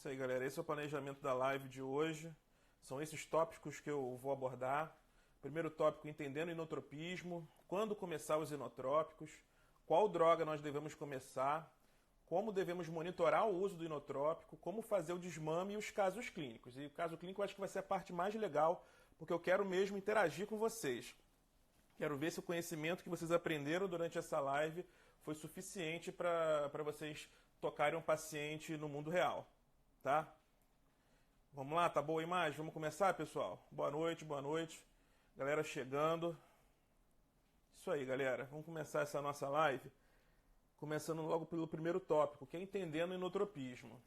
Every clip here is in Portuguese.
Isso aí, galera. Esse é o planejamento da live de hoje. São esses tópicos que eu vou abordar. Primeiro tópico, entendendo o inotropismo, quando começar os inotrópicos, qual droga nós devemos começar, como devemos monitorar o uso do inotrópico, como fazer o desmame e os casos clínicos. E o caso clínico eu acho que vai ser a parte mais legal, porque eu quero mesmo interagir com vocês. Quero ver se o conhecimento que vocês aprenderam durante essa live foi suficiente para vocês tocarem um paciente no mundo real. Tá? Vamos lá, tá boa a imagem? Vamos começar, pessoal? Boa noite, boa noite. Galera chegando. Isso aí, galera. Vamos começar essa nossa live. Começando logo pelo primeiro tópico, que é entendendo o inotropismo.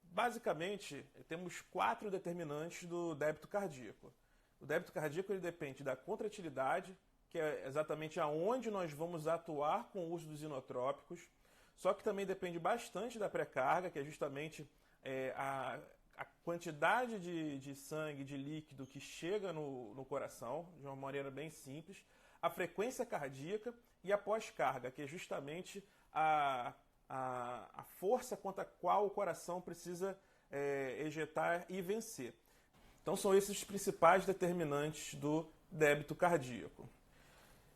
Basicamente, temos 4 determinantes do débito cardíaco. O débito cardíaco ele depende da contratilidade, que é exatamente aonde nós vamos atuar com o uso dos inotrópicos. Só que também depende bastante da pré-carga, que é justamente a quantidade de sangue, de líquido que chega no coração, de uma maneira bem simples, a frequência cardíaca e a pós-carga, que é justamente a força contra a qual o coração precisa ejetar e vencer. Então são esses os principais determinantes do débito cardíaco.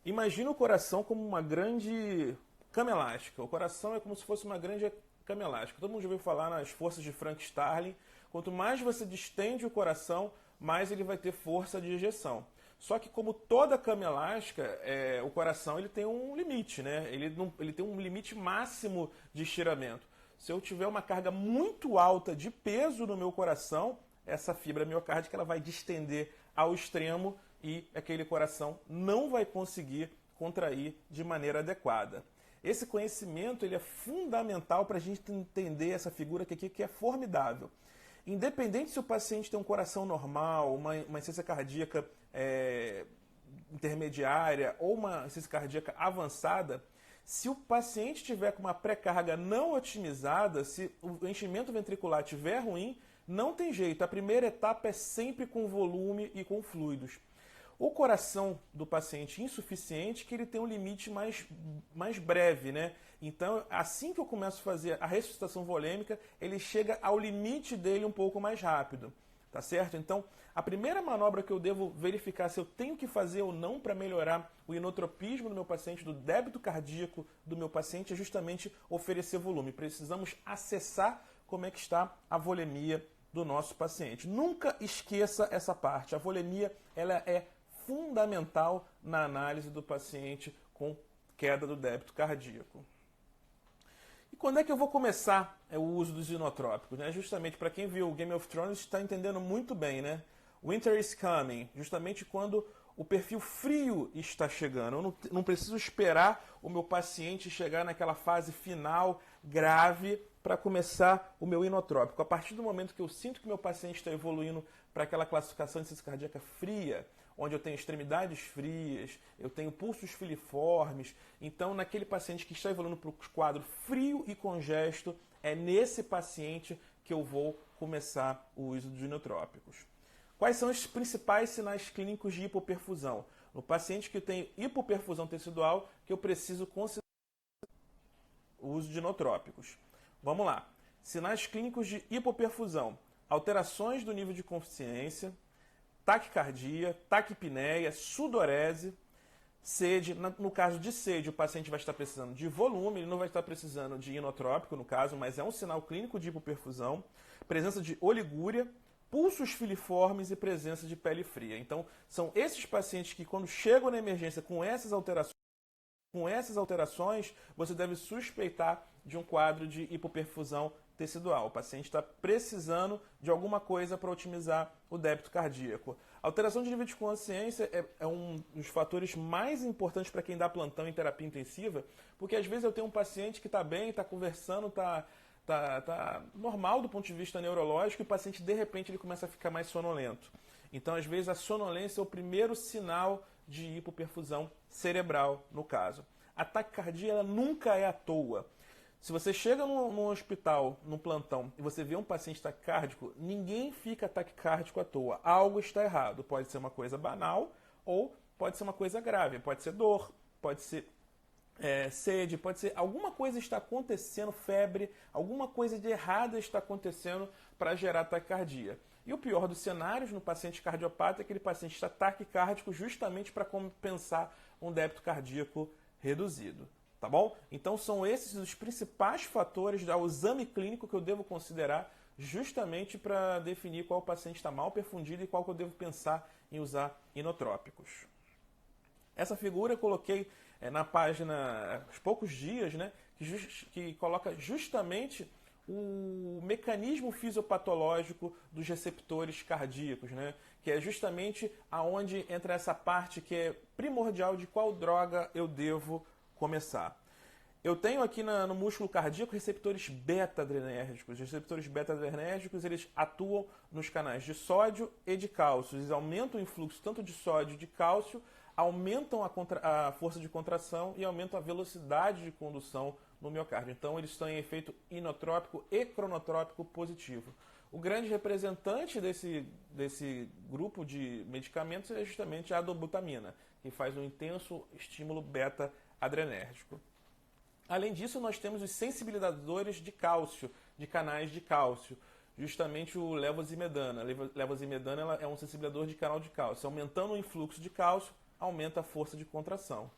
Imagina o coração como uma grande cama elástica. O coração é como se fosse uma grande cama elástica. Todo mundo já ouviu falar nas forças de Frank Starling. Quanto mais você distende o coração, mais ele vai ter força de ejeção. Só que como toda cama elástica, o coração ele tem um limite, né? Ele tem um limite máximo de estiramento. Se eu tiver uma carga muito alta de peso no meu coração, essa fibra miocárdica ela vai distender ao extremo e aquele coração não vai conseguir contrair de maneira adequada. Esse conhecimento ele é fundamental para a gente entender essa figura aqui que é formidável. Independente se o paciente tem um coração normal, uma insuficiência cardíaca intermediária ou uma insuficiência cardíaca avançada, se o paciente tiver com uma pré-carga não otimizada, se o enchimento ventricular estiver ruim, não tem jeito. A primeira etapa é sempre com volume e com fluidos. O coração do paciente insuficiente, que ele tem um limite mais breve, né? Então, assim que eu começo a fazer a ressuscitação volêmica, ele chega ao limite dele um pouco mais rápido, tá certo? Então, a primeira manobra que eu devo verificar se eu tenho que fazer ou não para melhorar o inotropismo do meu paciente, do débito cardíaco do meu paciente, é justamente oferecer volume. Precisamos acessar como é que está a volemia do nosso paciente. Nunca esqueça essa parte. A volemia, ela é fundamental na análise do paciente com queda do débito cardíaco. E quando é que eu vou começar o uso dos inotrópicos? Né? Justamente para quem viu o Game of Thrones está entendendo muito bem, né? Winter is coming, justamente quando o perfil frio está chegando. Eu não preciso esperar o meu paciente chegar naquela fase final grave para começar o meu inotrópico. A partir do momento que eu sinto que meu paciente está evoluindo para aquela classificação de insuficiência cardíaca fria, onde eu tenho extremidades frias, eu tenho pulsos filiformes, então naquele paciente que está evoluindo para o quadro frio e congesto, é nesse paciente que eu vou começar o uso dos inotrópicos. Quais são os principais sinais clínicos de hipoperfusão? No paciente que tem hipoperfusão tecidual, que eu preciso considerar o uso de inotrópicos. Vamos lá. Sinais clínicos de hipoperfusão. Alterações do nível de consciência, taquicardia, taquipneia, sudorese, sede. No caso de sede, o paciente vai estar precisando de volume, ele não vai estar precisando de inotrópico, no caso, mas é um sinal clínico de hipoperfusão. Presença de oligúria, pulsos filiformes e presença de pele fria. Então, são esses pacientes que, quando chegam na emergência com essas alterações, você deve suspeitar de um quadro de hipoperfusão tecidual. O paciente está precisando de alguma coisa para otimizar o débito cardíaco. A alteração de nível de consciência é um dos fatores mais importantes para quem dá plantão em terapia intensiva, porque às vezes eu tenho um paciente que está bem, está conversando, está normal do ponto de vista neurológico e o paciente, de repente, ele começa a ficar mais sonolento. Então, às vezes, a sonolência é o primeiro sinal de hipoperfusão cerebral, no caso. A taquicardia ela nunca é à toa. Se você chega num hospital, num plantão, e você vê um paciente taquicárdico, ninguém fica taquicárdico à toa. Algo está errado. Pode ser uma coisa banal ou pode ser uma coisa grave. Pode ser dor, pode ser sede, pode ser alguma coisa está acontecendo, febre, alguma coisa de errada está acontecendo para gerar taquicardia. E o pior dos cenários no paciente cardiopata é que aquele paciente está taquicárdico justamente para compensar um débito cardíaco reduzido. Tá bom? Então são esses os principais fatores do exame clínico que eu devo considerar justamente para definir qual paciente está mal perfundido e qual que eu devo pensar em usar inotrópicos. Essa figura eu coloquei na página há poucos dias, né, que coloca justamente o mecanismo fisiopatológico dos receptores cardíacos, né, que é justamente aonde entra essa parte que é primordial de qual droga eu devo começar. Eu tenho aqui no músculo cardíaco receptores beta-adrenérgicos. Os receptores beta-adrenérgicos eles atuam nos canais de sódio e de cálcio. Eles aumentam o influxo tanto de sódio e de cálcio, aumentam a força de contração e aumentam a velocidade de condução no miocárdio. Então, eles têm efeito inotrópico e cronotrópico positivo. O grande representante desse grupo de medicamentos é justamente a dobutamina, que faz um intenso estímulo beta-adrenérgico. Além disso, nós temos os sensibilizadores de cálcio, de canais de cálcio. Justamente o levozimedana. A levozimedana ela é um sensibilizador de canal de cálcio. Aumentando o influxo de cálcio, aumenta a força de contração.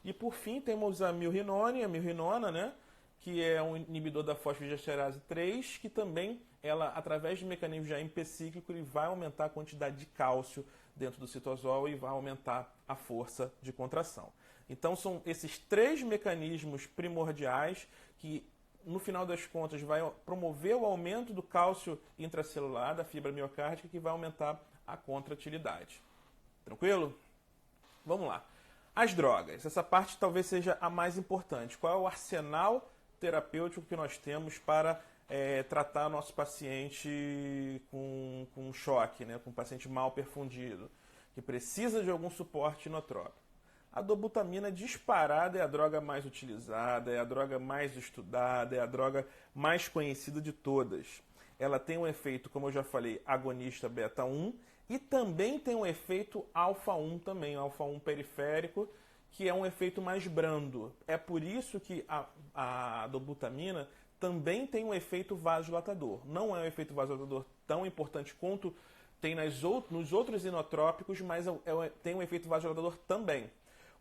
E por fim, temos a milrinona, né, que é um inibidor da fosfodiesterase 3, que também, ela, através de mecanismo de AMP cíclico, ele vai aumentar a quantidade de cálcio dentro do citosol e vai aumentar a força de contração. Então são esses três mecanismos primordiais que, no final das contas, vai promover o aumento do cálcio intracelular, da fibra miocárdica, que vai aumentar a contratilidade. Tranquilo? Vamos lá. As drogas. Essa parte talvez seja a mais importante. Qual é o arsenal terapêutico que nós temos para tratar nosso paciente com choque, né? Com um paciente mal perfundido, que precisa de algum suporte inotrópico? A dobutamina disparada é a droga mais utilizada, é a droga mais estudada, é a droga mais conhecida de todas. Ela tem um efeito, como eu já falei, agonista beta-1 e também tem um efeito alfa-1 também, alfa-1 periférico, que é um efeito mais brando. É por isso que a dobutamina também tem um efeito vasodilatador. Não é um efeito vasodilatador tão importante quanto tem nos outros inotrópicos, mas tem um efeito vasodilatador também.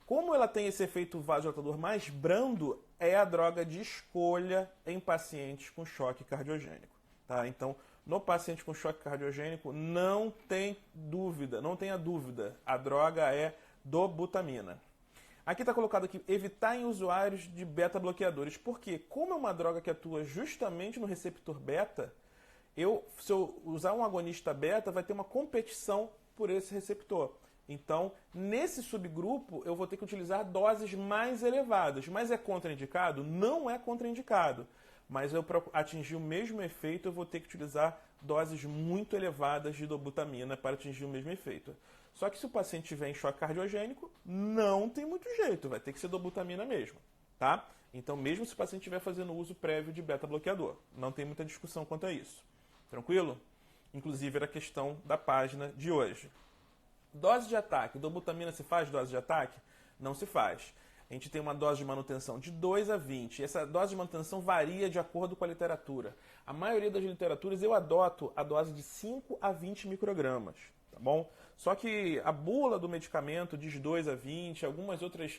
Como ela tem esse efeito vasodilatador mais brando, é a droga de escolha em pacientes com choque cardiogênico. Tá? Então, no paciente com choque cardiogênico, não tenha dúvida, a droga é dobutamina. Aqui está colocado aqui, evitar em usuários de beta-bloqueadores. Por quê? Como é uma droga que atua justamente no receptor beta, se eu usar um agonista beta, vai ter uma competição por esse receptor. Então, nesse subgrupo, eu vou ter que utilizar doses mais elevadas. Mas é contraindicado? Não é contraindicado. Mas para atingir o mesmo efeito, eu vou ter que utilizar doses muito elevadas de dobutamina para atingir o mesmo efeito. Só que se o paciente estiver em choque cardiogênico, não tem muito jeito, vai ter que ser dobutamina mesmo. Tá? Então, mesmo se o paciente estiver fazendo uso prévio de beta-bloqueador, não tem muita discussão quanto a isso. Tranquilo? Inclusive, era a questão da página de hoje. Dose de ataque. Dobutamina se faz dose de ataque? Não se faz. A gente tem uma dose de manutenção de 2 a 20. E essa dose de manutenção varia de acordo com a literatura. A maioria das literaturas eu adoto a dose de 5 a 20 microgramas. Tá bom? Só que a bula do medicamento diz 2 a 20, algumas outras,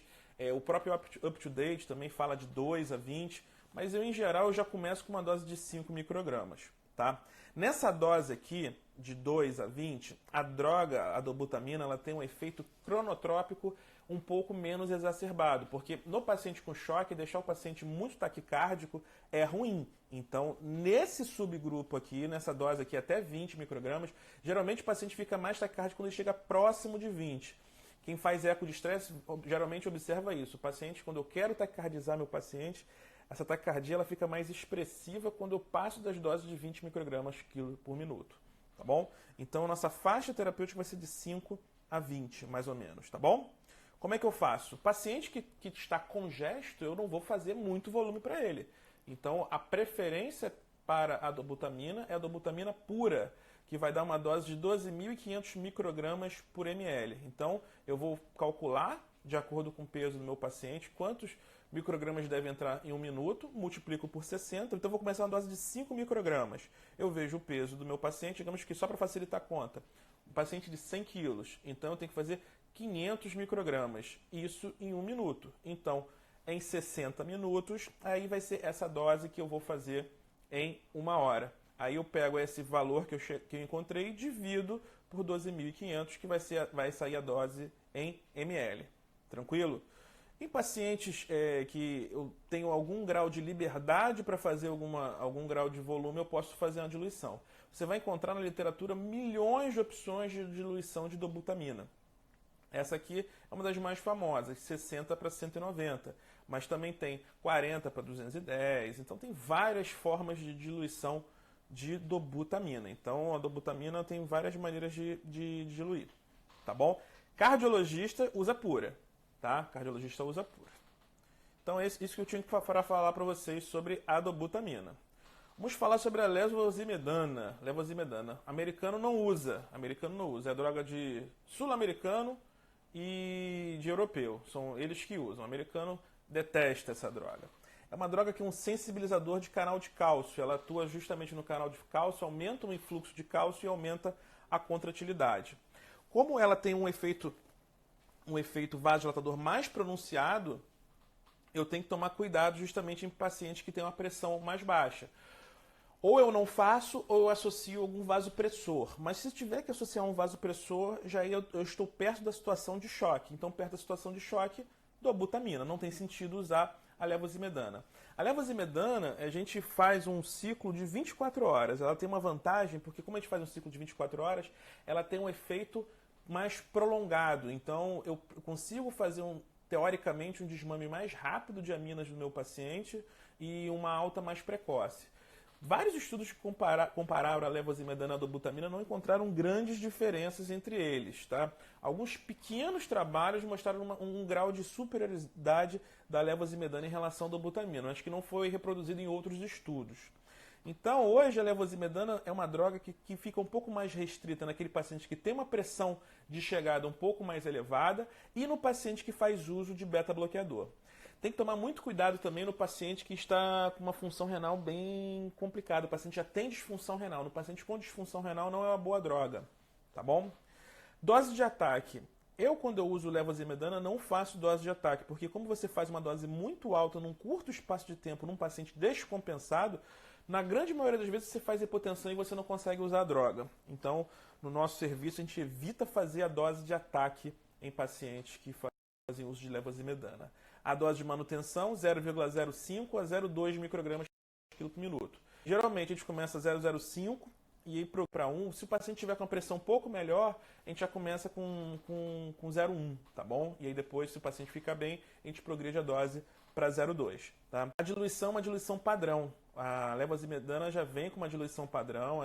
o próprio UpToDate também fala de 2 a 20, mas eu, em geral, eu já começo com uma dose de 5 microgramas. Tá? Nessa dose aqui, de 2 a 20, a droga, a dobutamina, ela tem um efeito cronotrópico um pouco menos exacerbado, porque no paciente com choque, deixar o paciente muito taquicárdico é ruim. Então, nesse subgrupo aqui, nessa dose aqui, até 20 microgramas, geralmente o paciente fica mais taquicárdico quando ele chega próximo de 20. Quem faz eco de estresse geralmente observa isso. O paciente, quando eu quero taquicardizar meu paciente, essa taquicardia ela fica mais expressiva quando eu passo das doses de 20 microgramas quilo por minuto. Tá bom? Então, nossa faixa terapêutica vai ser de 5 a 20, mais ou menos. Tá bom? Como é que eu faço? O paciente que está congesto, eu não vou fazer muito volume para ele. Então, a preferência para a dobutamina é a dobutamina pura, que vai dar uma dose de 12.500 microgramas por ml. Então, eu vou calcular, de acordo com o peso do meu paciente, quantos microgramas deve entrar em 1 minuto, multiplico por 60, então eu vou começar uma dose de 5 microgramas. Eu vejo o peso do meu paciente, digamos que só para facilitar a conta, um paciente de 100 quilos, então eu tenho que fazer 500 microgramas, isso em 1 minuto. Então, em 60 minutos, aí vai ser essa dose que eu vou fazer em 1 hora. Aí eu pego esse valor que eu encontrei e divido por 12.500, que vai sair a dose em ml. Tranquilo? Em pacientes que eu tenho algum grau de liberdade para fazer algum grau de volume, eu posso fazer uma diluição. Você vai encontrar na literatura milhões de opções de diluição de dobutamina. Essa aqui é uma das mais famosas, 60 para 190, mas também tem 40 para 210, então tem várias formas de diluição de dobutamina. Então a dobutamina tem várias maneiras de diluir, tá bom? Cardiologista usa pura, tá? Cardiologista usa pura. Então isso que eu tinha que falar para vocês sobre a dobutamina. Vamos falar sobre a levosimedana. Americano não usa, é droga de sul-americano e de europeu. São eles que usam. O americano detesta essa droga. É uma droga que é um sensibilizador de canal de cálcio. Ela atua justamente no canal de cálcio, aumenta o influxo de cálcio e aumenta a contratilidade. Como ela tem um efeito vasodilatador mais pronunciado, eu tenho que tomar cuidado justamente em pacientes que têm uma pressão mais baixa. Ou eu não faço, ou eu associo algum vasopressor. Mas se tiver que associar um vasopressor, já eu estou perto da situação de choque. Então, perto da situação de choque, dobutamina. Não tem sentido usar a levosimedana. A levosimedana, a gente faz um ciclo de 24 horas. Ela tem uma vantagem, porque como a gente faz um ciclo de 24 horas, ela tem um efeito mais prolongado. Então, eu consigo fazer, teoricamente, um desmame mais rápido de aminas do meu paciente e uma alta mais precoce. Vários estudos que compararam a levosimedana à dobutamina não encontraram grandes diferenças entre eles. Tá? Alguns pequenos trabalhos mostraram um grau de superioridade da levosimedana em relação à dobutamina, mas que não foi reproduzido em outros estudos. Então, hoje, a levosimedana é uma droga que fica um pouco mais restrita naquele paciente que tem uma pressão de chegada um pouco mais elevada e no paciente que faz uso de beta-bloqueador. Tem que tomar muito cuidado também no paciente que está com uma função renal bem complicada. O paciente já tem disfunção renal. No paciente com disfunção renal não é uma boa droga, tá bom? Dose de ataque. Quando eu uso levosimedana, não faço dose de ataque, porque como você faz uma dose muito alta num curto espaço de tempo num paciente descompensado, na grande maioria das vezes você faz hipotensão e você não consegue usar a droga. Então, no nosso serviço, a gente evita fazer a dose de ataque em pacientes que fazem uso de levosimedana. A dose de manutenção, 0,05 a 0,2 microgramas por quilo por minuto. Geralmente a gente começa 0,05 e ir para 1. Se o paciente tiver com uma pressão um pouco melhor, a gente já começa com 0,1, tá bom? E aí depois, se o paciente ficar bem, a gente progride a dose para 0,2. Tá? A diluição é uma diluição padrão. A levosimedana já vem com uma diluição padrão,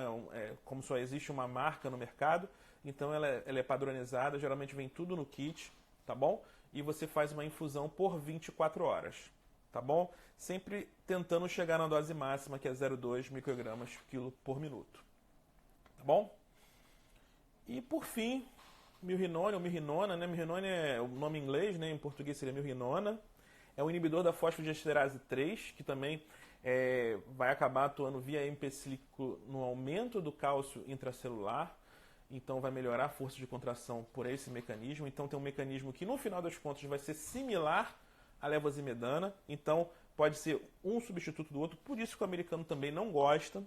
como só existe uma marca no mercado, então ela é padronizada, geralmente vem tudo no kit, tá bom? E você faz uma infusão por 24 horas, tá bom? Sempre tentando chegar na dose máxima, que é 0,2 microgramas por quilo por minuto, tá bom? E por fim, milrinone ou mirrinona, né? Mirrinone é o nome em inglês, né? Em português seria milrinona. É um inibidor da fosfodiesterase 3, que também vai acabar atuando via empecilíquico no aumento do cálcio intracelular. Então vai melhorar a força de contração por esse mecanismo. Então tem um mecanismo que no final das contas vai ser similar à levosimedana. Então pode ser um substituto do outro, por isso que o americano também não gosta.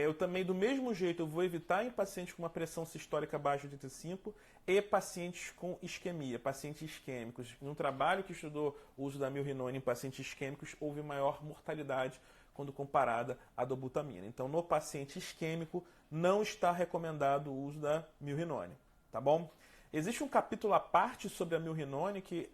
Eu também, do mesmo jeito, eu vou evitar em pacientes com uma pressão sistólica abaixo de 85 e pacientes com isquemia, pacientes isquêmicos. Em um trabalho que estudou o uso da milrinone em pacientes isquêmicos, houve maior mortalidade quando comparada à dobutamina. Então, no paciente isquêmico, não está recomendado o uso da milrinone, tá bom? Existe um capítulo à parte sobre a milrinone, que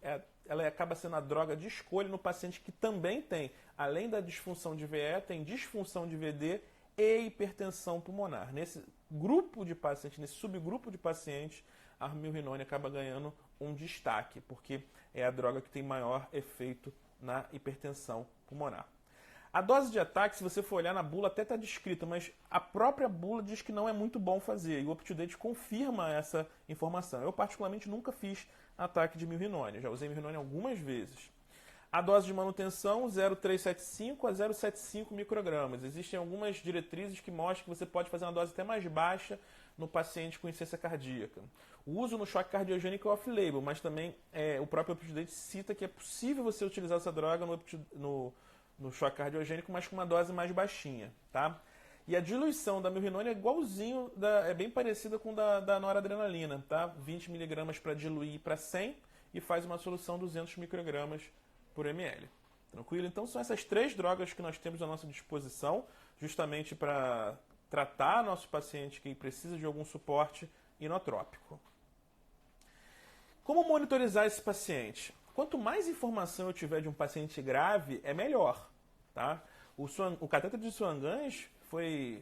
ela acaba sendo a droga de escolha no paciente que também tem, além da disfunção de VE, tem disfunção de VD e hipertensão pulmonar. Nesse grupo de pacientes, nesse subgrupo de pacientes, a milrinone acaba ganhando um destaque, porque é a droga que tem maior efeito na hipertensão pulmonar. A dose de ataque, se você for olhar na bula, até está descrita, mas a própria bula diz que não é muito bom fazer, e o UpToDate confirma essa informação. Eu, particularmente, nunca fiz ataque de milrinone, já usei milrinone algumas vezes. A dose de manutenção, 0,375 a 0,75 microgramas. Existem algumas diretrizes que mostram que você pode fazer uma dose até mais baixa no paciente com insuficiência cardíaca. O uso no choque cardiogênico é off-label, mas também o próprio UpToDate cita que é possível você utilizar essa droga no choque cardiogênico, mas com uma dose mais baixinha, tá? E a diluição da milrinone é igualzinho, é bem parecida com da noradrenalina, tá? 20 mg para diluir para 100 e faz uma solução 200 microgramas por ml. Tranquilo? Então são essas 3 drogas que nós temos à nossa disposição, justamente para tratar nosso paciente que precisa de algum suporte inotrópico. Como monitorizar esse paciente? Quanto mais informação eu tiver de um paciente grave, é melhor, tá? O cateter de Swan-Ganz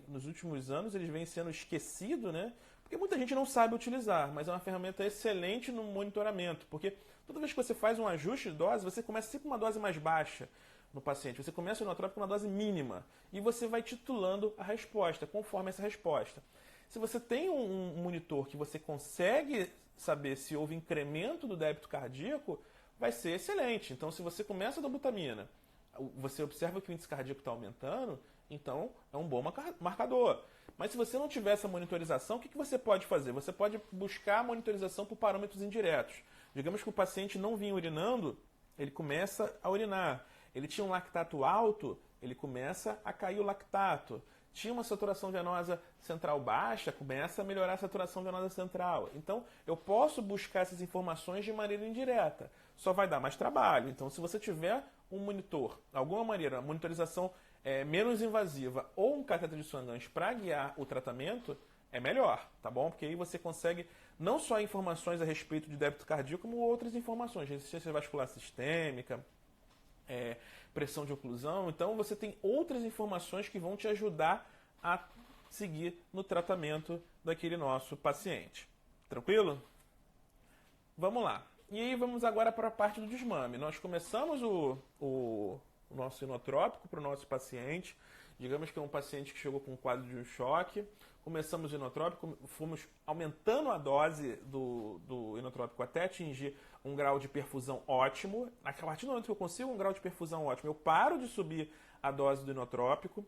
nos últimos anos, ele vem sendo esquecido, né? Porque muita gente não sabe utilizar, mas é uma ferramenta excelente no monitoramento, porque toda vez que você faz um ajuste de dose, você começa sempre com uma dose mais baixa no paciente. Você começa o inotrópico com uma dose mínima e você vai titulando a resposta, conforme essa resposta. Se você tem um monitor que você consegue saber se houve incremento do débito cardíaco, vai ser excelente. Então, se você começa a dobutamina, você observa que o índice cardíaco está aumentando, então é um bom marcador. Mas se você não tiver essa monitorização, o que você pode fazer? Você pode buscar a monitorização por parâmetros indiretos. Digamos que o paciente não vinha urinando, ele começa a urinar. Ele tinha um lactato alto, ele começa a cair o lactato. Tinha uma saturação venosa central baixa, começa a melhorar a saturação venosa central. Então, eu posso buscar essas informações de maneira indireta. Só vai dar mais trabalho. Então, se você tiver um monitor, alguma maneira, uma monitorização menos invasiva ou um cateter de Swan-Ganz para guiar o tratamento, é melhor, tá bom? Porque aí você consegue não só informações a respeito de débito cardíaco, como outras informações, resistência vascular sistêmica, pressão de oclusão. Então você tem outras informações que vão te ajudar a seguir no tratamento daquele nosso paciente. Tranquilo? Vamos lá. E aí vamos agora para a parte do desmame. Nós começamos o nosso inotrópico para o nosso paciente. Digamos que é um paciente que chegou com um quadro de um choque. Começamos o inotrópico, fomos aumentando a dose do inotrópico até atingir um grau de perfusão ótimo. A partir do momento que eu consigo um grau de perfusão ótimo, eu paro de subir a dose do inotrópico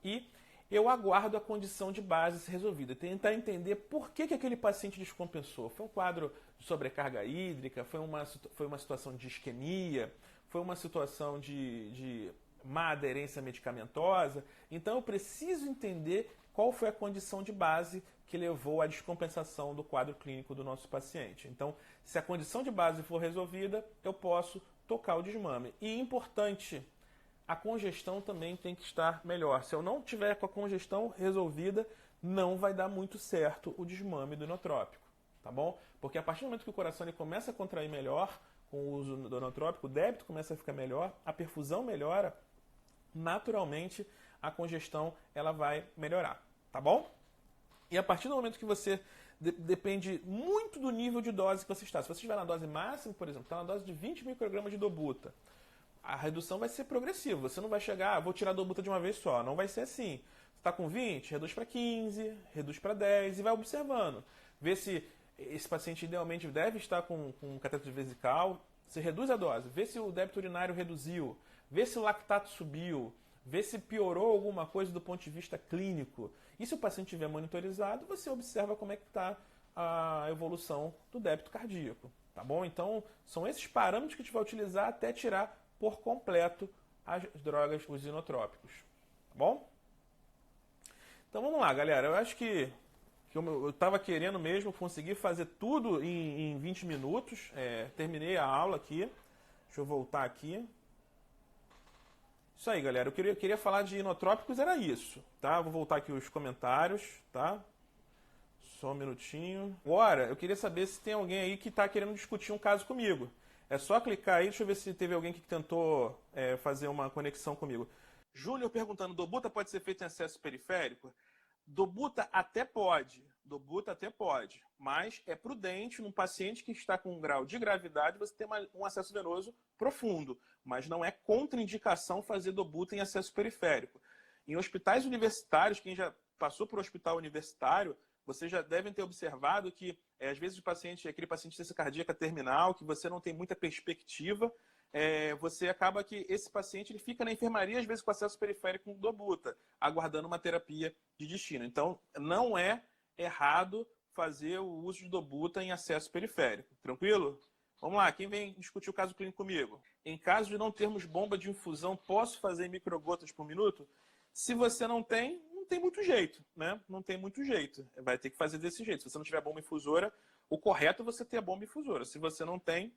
e eu aguardo a condição de base ser resolvida. Tentar entender por que aquele paciente descompensou. Foi um quadro de sobrecarga hídrica, foi uma situação de isquemia, foi uma situação de má aderência medicamentosa. Então eu preciso entender qual foi a condição de base que levou à descompensação do quadro clínico do nosso paciente. Então, se a condição de base for resolvida, eu posso tocar o desmame. E importante, a congestão também tem que estar melhor. Se eu não tiver com a congestão resolvida, não vai dar muito certo o desmame do inotrópico, tá bom? Porque a partir do momento que o coração ele começa a contrair melhor com o uso do inotrópico, o débito começa a ficar melhor, a perfusão melhora, naturalmente a congestão ela vai melhorar, tá bom? E a partir do momento que você depende muito do nível de dose que você está. Se você estiver na dose máxima, por exemplo, está na dose de 20 microgramas de dobuta, a redução vai ser progressiva. Você não vai chegar, vou tirar a dobuta de uma vez só. Não vai ser assim. Você está com 20, reduz para 15, reduz para 10 e vai observando. Vê se esse paciente idealmente deve estar com cateter vesical. Você reduz a dose, vê se o débito urinário reduziu, vê se o lactato subiu, vê se piorou alguma coisa do ponto de vista clínico. E se o paciente estiver monitorizado, você observa como é que está a evolução do débito cardíaco. Tá bom? Então, são esses parâmetros que a gente vai utilizar até tirar por completo as drogas, os inotrópicos. Tá bom? Então, vamos lá, galera. Eu acho que eu estava querendo mesmo conseguir fazer tudo em 20 minutos. Terminei a aula aqui. Deixa eu voltar aqui. Isso aí, galera. Eu queria falar de inotrópicos, era isso, tá? Vou voltar aqui os comentários, tá? Só um minutinho. Agora, eu queria saber se tem alguém aí que está querendo discutir um caso comigo. É só clicar aí, deixa eu ver se teve alguém que tentou fazer uma conexão comigo. Júnior perguntando, dobuta pode ser feito em acesso periférico? Dobuta até pode, mas é prudente num paciente que está com um grau de gravidade você ter um acesso venoso profundo, mas não é contraindicação fazer dobuta em acesso periférico. Em hospitais universitários, quem já passou por um hospital universitário, vocês já devem ter observado que às vezes o paciente, aquele paciente de insuficiência cardíaca terminal, que você não tem muita perspectiva você acaba que esse paciente ele fica na enfermaria, às vezes com acesso periférico com dobuta, aguardando uma terapia de destino. Então, não é errado fazer o uso de dobuta em acesso periférico. Tranquilo? Vamos lá, quem vem discutir o caso clínico comigo? Em caso de não termos bomba de infusão, posso fazer microgotas por minuto? Se você não tem muito jeito, né? Não tem muito jeito. Vai ter que fazer desse jeito. Se você não tiver bomba infusora, o correto é você ter a bomba infusora. Se você não tem,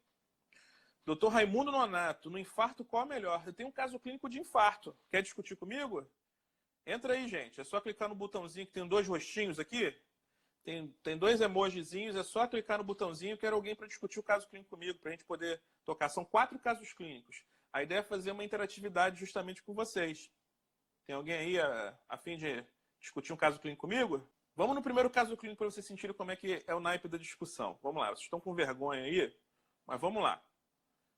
Dr. Raimundo Nonato, no infarto qual é melhor? Eu tenho um caso clínico de infarto. Quer discutir comigo? Entra aí, gente. É só clicar no botãozinho que tem 2 rostinhos aqui. Tem 2 emojizinhos. É só clicar no botãozinho. Quero alguém para discutir o caso clínico comigo, para a gente poder tocar. São 4 casos clínicos. A ideia é fazer uma interatividade justamente com vocês. Tem alguém aí a fim de discutir um caso clínico comigo? Vamos no primeiro caso clínico para vocês sentirem como é que é o naipe da discussão. Vamos lá. Vocês estão com vergonha aí? Mas vamos lá.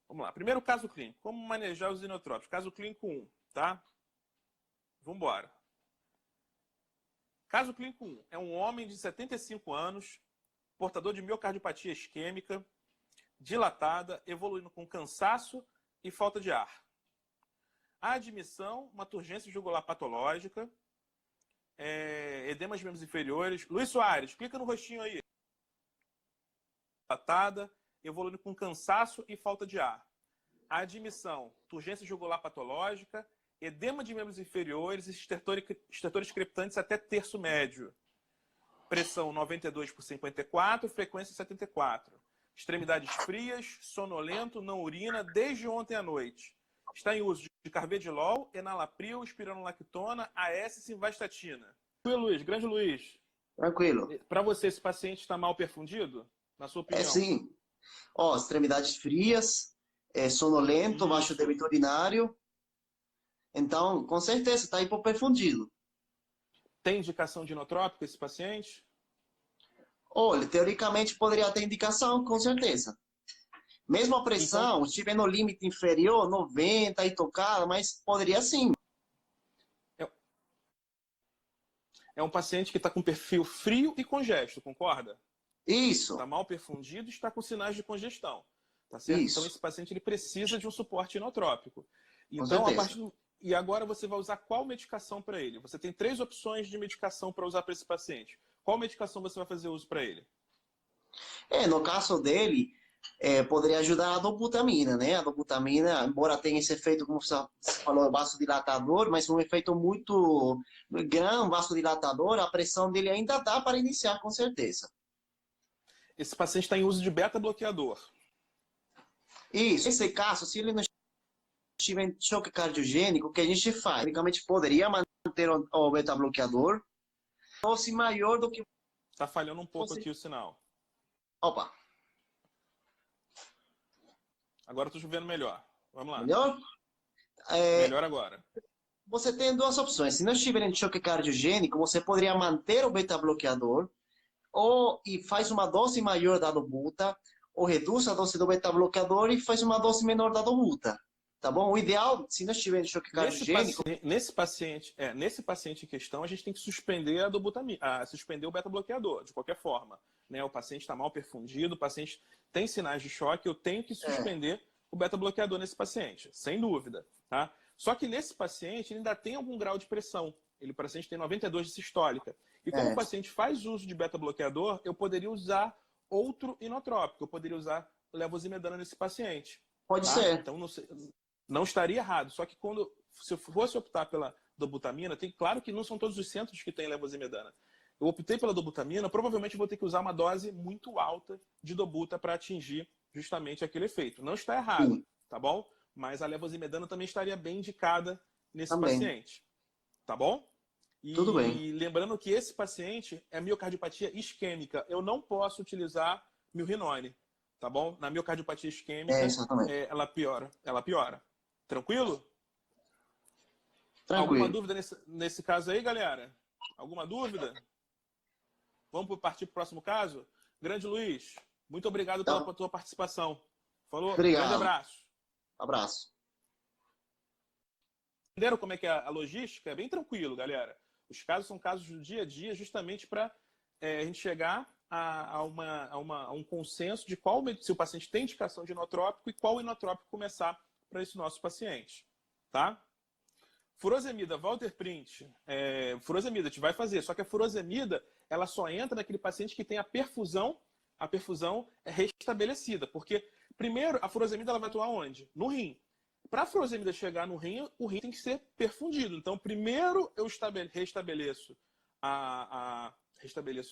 Vamos lá. Primeiro caso clínico. Como manejar os inotrópicos? Caso clínico 1, tá? Vamos embora. Caso clínico 1. É um homem de 75 anos, portador de miocardiopatia isquêmica, dilatada, evoluindo com cansaço e falta de ar. A admissão, uma turgência jugular patológica, edemas de membros inferiores. Luiz Soares, clica no rostinho aí. Dilatada, evoluindo com cansaço e falta de ar. A admissão, turgência jugular patológica, edema de membros inferiores e estertores crepitantes até terço médio. Pressão 92 por 54, frequência 74. Extremidades frias, sonolento, não urina desde ontem à noite. Está em uso de carvedilol, enalapril, espironolactona, AS, simvastatina. Luiz, grande Luiz. Tranquilo. Para você, esse paciente está mal perfundido? Na sua opinião? Sim. Ó, extremidades frias, sonolento, baixo débito urinário. Então, com certeza, está hipoperfundido. Tem indicação de inotrópico esse paciente? Olha, teoricamente poderia ter indicação, com certeza. Mesmo a pressão, Então, estiver no limite inferior, 90 e tocar, mas poderia sim. É um paciente que está com perfil frio e congesto, concorda? Isso, Está mal perfundido e está com sinais de congestão. Tá certo? isso, Então, esse paciente ele precisa de um suporte inotrópico. com Então, certeza. E agora você vai usar qual medicação para ele? Você tem 3 opções de medicação para usar para esse paciente. Qual medicação você vai fazer uso para ele? No caso dele, poderia ajudar a dobutamina, né? A dobutamina, embora tenha esse efeito, como você falou, vasodilatador, mas um efeito muito grande, vasodilatador, a pressão dele ainda dá para iniciar, com certeza. Esse paciente está em uso de beta-bloqueador. Isso, nesse caso, se ele não estiver em choque cardiogênico, o que a gente faz? Teoricamente, poderia manter o beta-bloqueador, fosse maior do que... Está falhando um pouco aqui o sinal. Opa! Agora estou vendo melhor. Vamos lá. Melhor? Melhor agora. Você tem 2 opções. Se não estiver em choque cardiogênico, você poderia manter o beta-bloqueador e faz uma dose maior da dobuta, ou reduz a dose do beta-bloqueador e faz uma dose menor da dobuta. Tá bom? O ideal, se não estiver em choque cardiogênico... Nesse paciente em questão, a gente tem que suspender a dobutamina, suspender o beta-bloqueador, de qualquer forma. Né? O paciente está mal perfundido, o paciente tem sinais de choque, eu tenho que suspender o beta-bloqueador nesse paciente, sem dúvida. Tá? Só que nesse paciente ele ainda tem algum grau de pressão. O paciente tem 92 de sistólica. E como o paciente faz uso de beta-bloqueador, eu poderia usar outro inotrópico. Eu poderia usar levosimetana nesse paciente. Pode ser. Então, não estaria errado. Só que se eu fosse optar pela dobutamina, claro que não são todos os centros que têm levosimetana. Eu optei pela dobutamina, provavelmente vou ter que usar uma dose muito alta de dobuta para atingir justamente aquele efeito. Não está errado, tá bom? Mas a levosimetana também estaria bem indicada nesse paciente. Tá bom? Tudo bem. E lembrando que esse paciente é miocardiopatia isquêmica. Eu não posso utilizar milrinone, tá bom? Na miocardiopatia isquêmica, ela piora. Tranquilo? Alguma dúvida nesse caso aí, galera? Alguma dúvida? Vamos partir para o próximo caso? Grande Luiz, muito obrigado pela tua participação. Falou? Obrigado. Grande abraço. Abraço. Entenderam como é que é a logística? É bem tranquilo, galera. Os casos são casos do dia a dia, justamente para a gente chegar a um consenso de se o paciente tem indicação de inotrópico e qual inotrópico começar para esse nosso paciente. Tá? Furosemida, Walter Print, furosemida, a gente vai fazer, só que a furosemida, ela só entra naquele paciente que tem a perfusão restabelecida, porque primeiro a furosemida ela vai atuar onde? No rim. Para a furosemida chegar no rim, o rim tem que ser perfundido. Então, primeiro eu restabeleço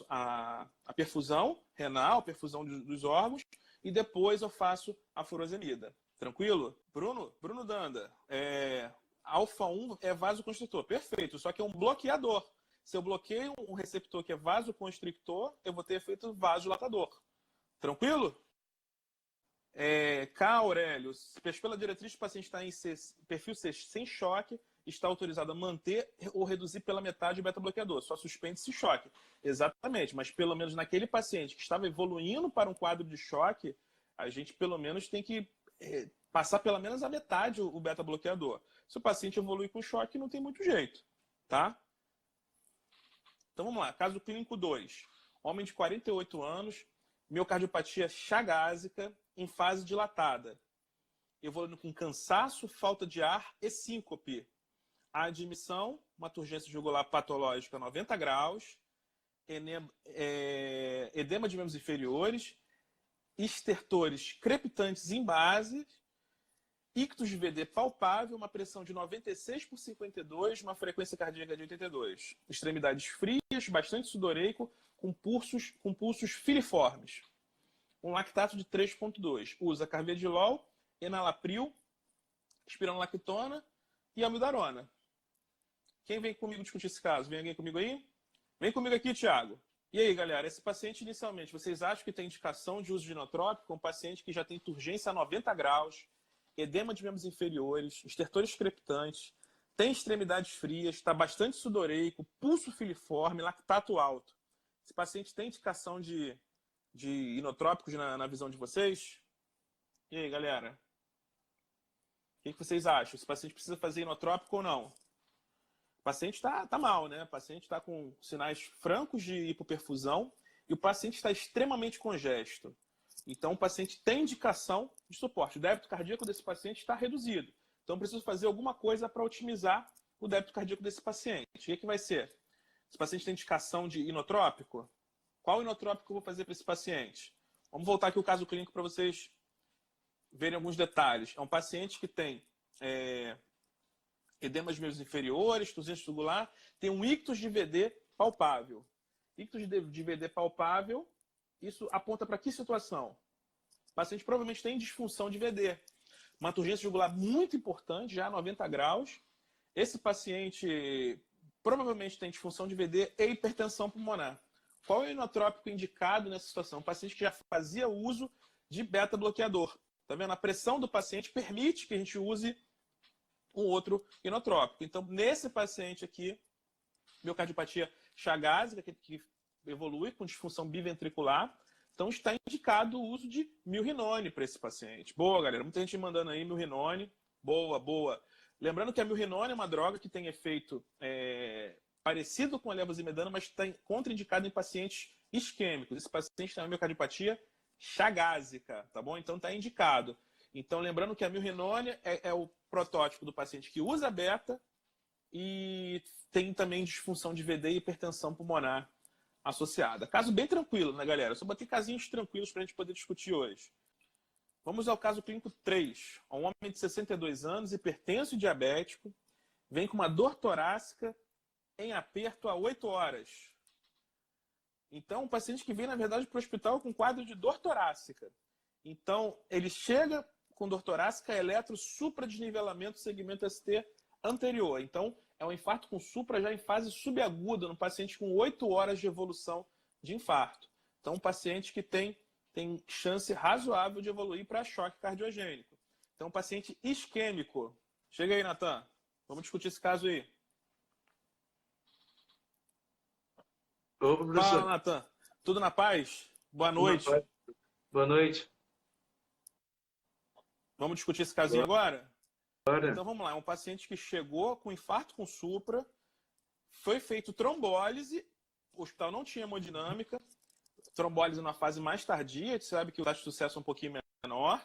a perfusão renal, perfusão dos órgãos, e depois eu faço a furosemida. Tranquilo? Bruno Danda, alfa-1 é vasoconstritor. Perfeito, só que é um bloqueador. Se eu bloqueio um receptor que é vasoconstrictor, eu vou ter efeito vasodilatador. Tranquilo? K. Aurélio, pela diretriz, o paciente está em perfil C sem choque, está autorizado a manter ou reduzir pela metade o beta-bloqueador. Só suspende esse choque. Exatamente, mas pelo menos naquele paciente que estava evoluindo para um quadro de choque, a gente pelo menos tem que passar pelo menos a metade o beta-bloqueador. Se o paciente evolui com choque, não tem muito jeito. Tá? Então vamos lá, caso clínico 2. Homem de 48 anos, miocardiopatia chagásica em fase dilatada, evoluindo com cansaço, falta de ar e síncope. A admissão, uma turgência jugular patológica 90 graus, edema de membros inferiores, estertores crepitantes em base, ictus de VD palpável, uma pressão de 96/52, uma frequência cardíaca de 82. Extremidades frias, bastante sudoreico, com pulsos filiformes. Um lactato de 3,2. Usa carvedilol, enalapril, espironolactona e amiodarona. Quem vem comigo discutir esse caso? Vem alguém comigo aí? Vem comigo aqui, Thiago. E aí, galera, esse paciente inicialmente, vocês acham que tem indicação de uso de inotrópico? Um paciente que já tem turgência a 90 graus, edema de membros inferiores, estertores crepitantes, tem extremidades frias, está bastante sudoreico, pulso filiforme, lactato alto. Esse paciente tem indicação de inotrópicos na visão de vocês? E aí, galera? O que vocês acham? Esse paciente precisa fazer inotrópico ou não? O paciente está mal, né? O paciente está com sinais francos de hipoperfusão e o paciente está extremamente congesto. Então, o paciente tem indicação de suporte. O débito cardíaco desse paciente está reduzido. Então, preciso fazer alguma coisa para otimizar o débito cardíaco desse paciente. O que vai ser? Esse paciente tem indicação de inotrópico? Qual inotrópico eu vou fazer para esse paciente? Vamos voltar aqui o caso clínico para vocês verem alguns detalhes. É um paciente que tem edema de membros inferiores, turgência jugular, tem um ictus de VD palpável. Ictus de VD palpável, isso aponta para que situação? O paciente provavelmente tem disfunção de VD. Uma turgência jugular muito importante, já a 90 graus. Esse paciente provavelmente tem disfunção de VD e hipertensão pulmonar. Qual é o inotrópico indicado nessa situação? Um paciente que já fazia uso de beta-bloqueador. Tá vendo? A pressão do paciente permite que a gente use um outro inotrópico. Então, nesse paciente aqui, miocardiopatia chagásica, que evolui com disfunção biventricular, então está indicado o uso de milrinone para esse paciente. Boa, galera. Muita gente mandando aí milrinone. Boa, boa. Lembrando que a milrinone é uma droga que tem efeito parecido com a levosimetana, mas está contraindicado em pacientes isquêmicos. Esse paciente tem uma miocardiopatia chagásica, tá bom? Então está indicado. Então, lembrando que a milrinone é o protótipo do paciente que usa beta e tem também disfunção de VD e hipertensão pulmonar associada. Caso bem tranquilo, né, galera? Eu só botei casinhos tranquilos para a gente poder discutir hoje. Vamos ao caso clínico 3. Um homem de 62 anos, hipertenso e diabético, vem com uma dor torácica em aperto há 8 horas. Então, um paciente que vem, na verdade, para o hospital com quadro de dor torácica. Então, ele chega com dor torácica, eletro-supradesnivelamento segmento ST anterior. Então, é um infarto com supra já em fase subaguda, no paciente com 8 horas de evolução de infarto. Então, um paciente que tem chance razoável de evoluir para choque cardiogênico. Então, um paciente isquêmico. Chega aí, Natan. Vamos discutir esse caso aí. Ô, professor. Fala, Natan. Tudo na paz? Boa noite. Boa noite. Vamos discutir esse casinho agora? Bora. Então vamos lá. É um paciente que chegou com infarto com supra, foi feito trombólise, o hospital não tinha hemodinâmica, trombólise na fase mais tardia, a gente sabe que o taxa de sucesso é um pouquinho menor.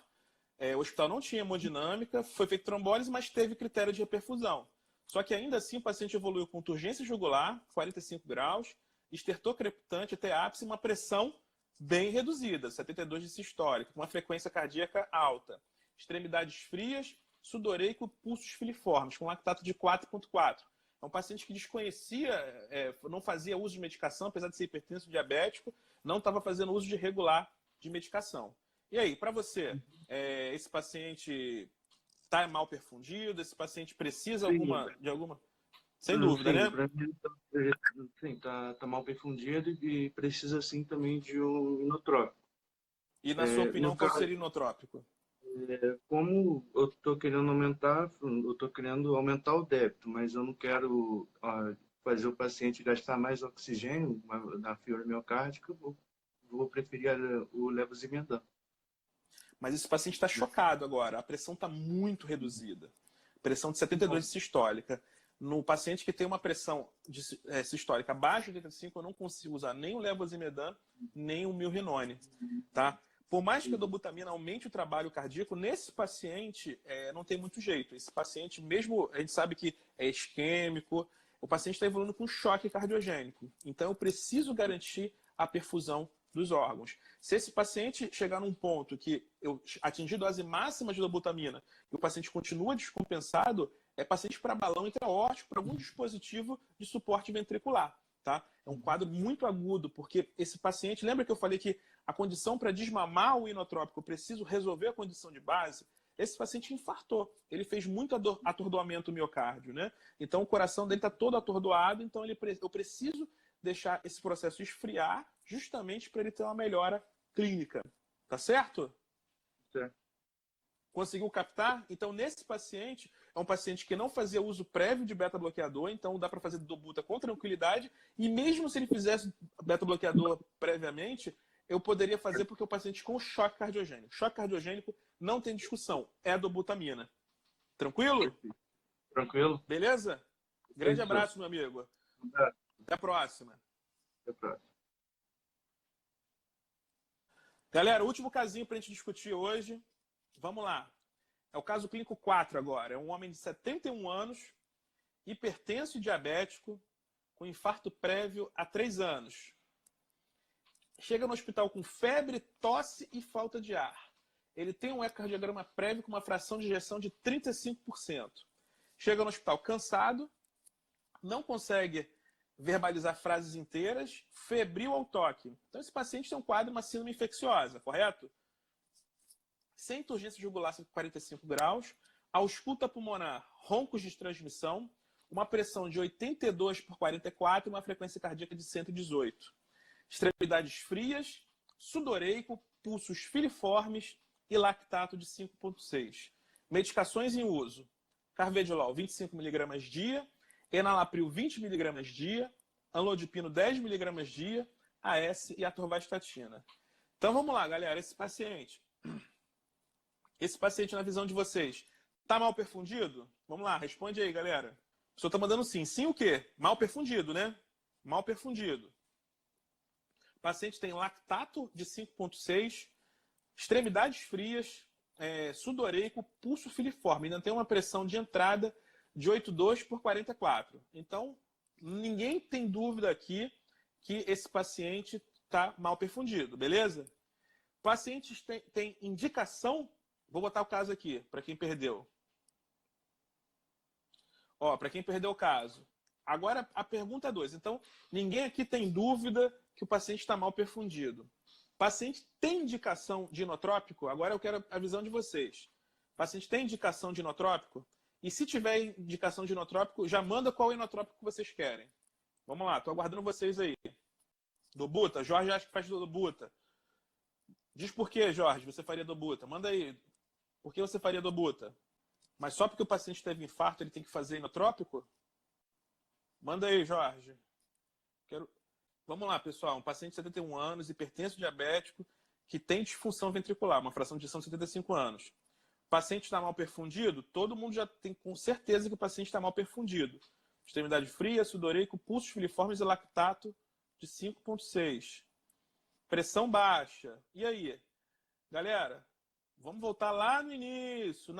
O hospital não tinha hemodinâmica, foi feita trombólise, mas teve critério de reperfusão. Só que ainda assim o paciente evoluiu com turgência jugular, 45 graus, estertor crepitante até ápice, uma pressão bem reduzida, 72 de sistólica, com uma frequência cardíaca alta. Extremidades frias, sudoreico, pulsos filiformes, com lactato de 4,4. É um paciente que desconhecia, não fazia uso de medicação, apesar de ser hipertenso diabético, não estava fazendo uso de regular de medicação. E aí, para você, esse paciente está mal perfundido? Esse paciente precisa de alguma... Sem dúvida, né? Para mim, sim, tá mal perfundido e precisa, sim, também de um inotrópico. E, na sua opinião, qual seria o inotrópico? Como eu estou querendo aumentar o débito, mas eu não quero fazer o paciente gastar mais oxigênio na fibra miocárdica, vou preferir o levosimendan. Mas esse paciente está chocado agora, a pressão está muito reduzida. Pressão de 72 de sistólica. No paciente que tem uma pressão sistólica abaixo de 85, eu não consigo usar nem o levosimendan, nem o milrinone, tá? Por mais que a dobutamina aumente o trabalho cardíaco, nesse paciente não tem muito jeito. Esse paciente, mesmo a gente sabe que é isquêmico, o paciente está evoluindo com choque cardiogênico. Então eu preciso garantir a perfusão dos órgãos. Se esse paciente chegar num ponto que eu atingir dose máxima de dobutamina e o paciente continua descompensado, é paciente para balão intra-aórtico, para algum dispositivo de suporte ventricular. Tá? É um quadro muito agudo, porque esse paciente, lembra que eu falei que a condição para desmamar o inotrópico, eu preciso resolver a condição de base? Esse paciente infartou, ele fez muito atordoamento miocárdio, né? Então o coração dele está todo atordoado, então eu preciso deixar esse processo esfriar justamente para ele ter uma melhora clínica. Tá certo? Certo. Conseguiu captar? Então, nesse paciente, é um paciente que não fazia uso prévio de beta-bloqueador, então dá para fazer dobuta com tranquilidade, e mesmo se ele fizesse beta-bloqueador previamente, eu poderia fazer porque o paciente com choque cardiogênico. Choque cardiogênico não tem discussão, é a dobutamina. Tranquilo? Tranquilo. Beleza? Grande abraço, meu amigo. Até a próxima. Até a próxima. Galera, último casinho para a gente discutir hoje. Vamos lá. É o caso clínico 4 agora. É um homem de 71 anos, hipertenso e diabético, com infarto prévio há 3 anos. Chega no hospital com febre, tosse e falta de ar. Ele tem um ecocardiograma prévio com uma fração de ejeção de 35%. Chega no hospital cansado, não consegue verbalizar frases inteiras, febril ao toque. Então esse paciente tem um quadro, uma síndrome infecciosa, correto? Sem urgência jugular 45 graus, ausculta pulmonar, roncos de transmissão, uma pressão de 82 por 44 e uma frequência cardíaca de 118. Extremidades frias, sudoreico, pulsos filiformes e lactato de 5,6. Medicações em uso: carvedilol 25 mg dia, enalapril 20 mg dia, amlodipino 10 mg dia, AS e atorvastatina. Então vamos lá, galera, esse paciente na visão de vocês, tá mal perfundido? Vamos lá, responde aí, galera. O senhor tá mandando sim. Sim o quê? Mal perfundido, né? Mal perfundido. O paciente tem lactato de 5,6, extremidades frias, sudoreico, pulso filiforme. Ainda tem uma pressão de entrada de 8,2 por 44. Então, ninguém tem dúvida aqui que esse paciente está mal perfundido, beleza? Pacientes têm indicação. Vou botar o caso aqui, para quem perdeu. Ó, para quem perdeu o caso. Agora, a pergunta 2. Então, ninguém aqui tem dúvida que o paciente está mal perfundido. O paciente tem indicação de inotrópico? Agora eu quero a visão de vocês. O paciente tem indicação de inotrópico? E se tiver indicação de inotrópico, já manda qual inotrópico que vocês querem. Vamos lá, estou aguardando vocês aí. Dobuta? Jorge acha que faz dobuta. Diz por que, Jorge, você faria dobuta. Manda aí. Por que você faria dobuta? Mas só porque o paciente teve infarto, ele tem que fazer inotrópico? Manda aí, Jorge. Vamos lá, pessoal. Um paciente de 71 anos, hipertenso diabético, que tem disfunção ventricular, uma fração de ejeção de 75 anos. O paciente está mal perfundido? Todo mundo já tem com certeza que o paciente está mal perfundido. Extremidade fria, sudoreico, pulsos filiformes e lactato de 5,6. pressão baixa. E aí? Galera, vamos voltar lá no início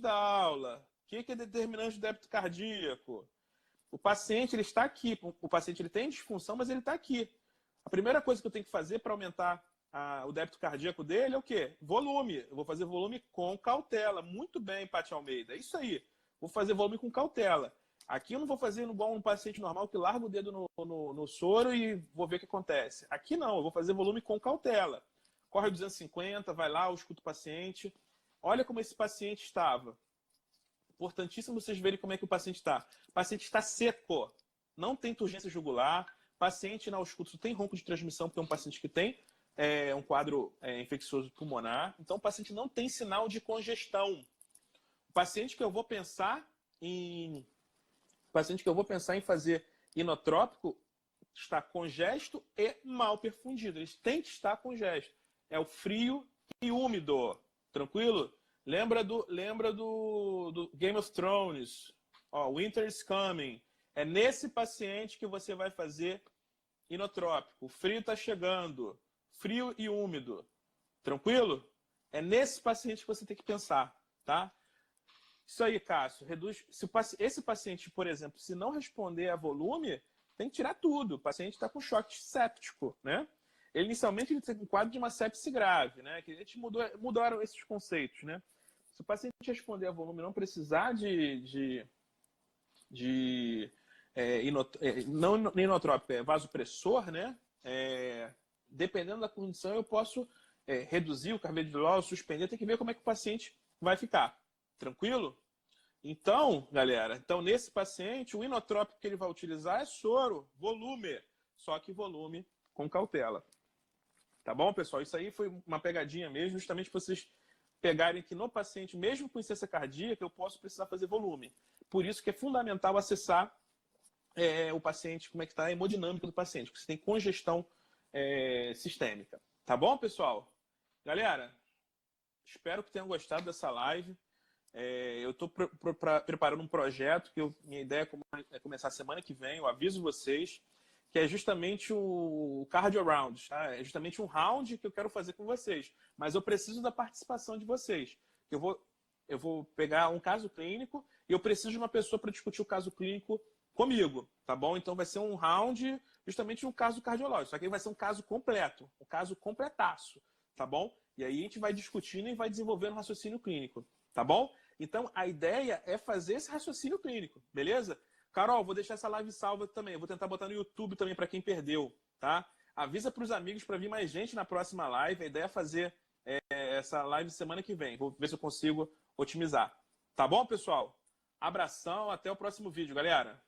da aula. O que é determinante do débito cardíaco? O paciente ele está aqui, o paciente ele tem disfunção, mas ele está aqui. A primeira coisa que eu tenho que fazer para aumentar o débito cardíaco dele é o quê? Volume. Eu vou fazer volume com cautela. Muito bem, Paty Almeida. É isso aí. Vou fazer volume com cautela. Aqui eu não vou fazer igual um paciente normal que larga o dedo no soro e vou ver o que acontece. Aqui não, eu vou fazer volume com cautela. Corre 250, vai lá, eu escuto o paciente. Olha como esse paciente estava. Importantíssimo vocês verem como é que o paciente está. O paciente está seco. Não tem turgência jugular. Paciente na ausculto tem ronco de transmissão, porque é um paciente que tem um quadro infeccioso pulmonar. Então, o paciente não tem sinal de congestão. O paciente que eu vou pensar em fazer inotrópico está congesto e mal perfundido. Eles têm que estar congesto. É o frio e úmido. Tranquilo? Lembra do Game of Thrones. Ó, Winter is Coming. É nesse paciente que você vai fazer inotrópico. O frio está chegando. Frio e úmido. Tranquilo? É nesse paciente que você tem que pensar, tá? Isso aí, Cássio. Reduz. Esse paciente, por exemplo, se não responder a volume, tem que tirar tudo. O paciente está com choque séptico, né? Inicialmente ele tem um quadro de uma sepse grave, né? Que a gente mudaram esses conceitos, né? Se o paciente responder a volume e não precisar não inotrópico, vasopressor, né? Dependendo da condição, eu posso reduzir o carvedilol, suspender, tem que ver como é que o paciente vai ficar. Tranquilo? Então, galera, nesse paciente, o inotrópico que ele vai utilizar é soro, volume, só que volume com cautela. Tá bom, pessoal? Isso aí foi uma pegadinha mesmo, justamente para vocês pegarem que no paciente, mesmo com insuficiência cardíaca, eu posso precisar fazer volume. Por isso que é fundamental acessar o paciente, como é que está a hemodinâmica do paciente, porque você tem congestão sistêmica. Tá bom, pessoal? Galera, espero que tenham gostado dessa live. Eu estou preparando um projeto que minha ideia é começar semana que vem, eu aviso vocês, que é justamente o Cardio Round. Tá? É justamente um round que eu quero fazer com vocês. Mas eu preciso da participação de vocês. Eu vou pegar um caso clínico e eu preciso de uma pessoa para discutir o caso clínico comigo, tá bom? Então vai ser um round, justamente um caso cardiológico. Só que aí vai ser um caso completo, um caso completaço, tá bom? E aí a gente vai discutindo e vai desenvolvendo um raciocínio clínico, tá bom? Então a ideia é fazer esse raciocínio clínico, beleza? Carol, vou deixar essa live salva também. Eu vou tentar botar no YouTube também para quem perdeu, tá? Avisa para os amigos para vir mais gente na próxima live. A ideia é fazer essa live semana que vem. Vou ver se eu consigo otimizar. Tá bom, pessoal? Abração, até o próximo vídeo, galera.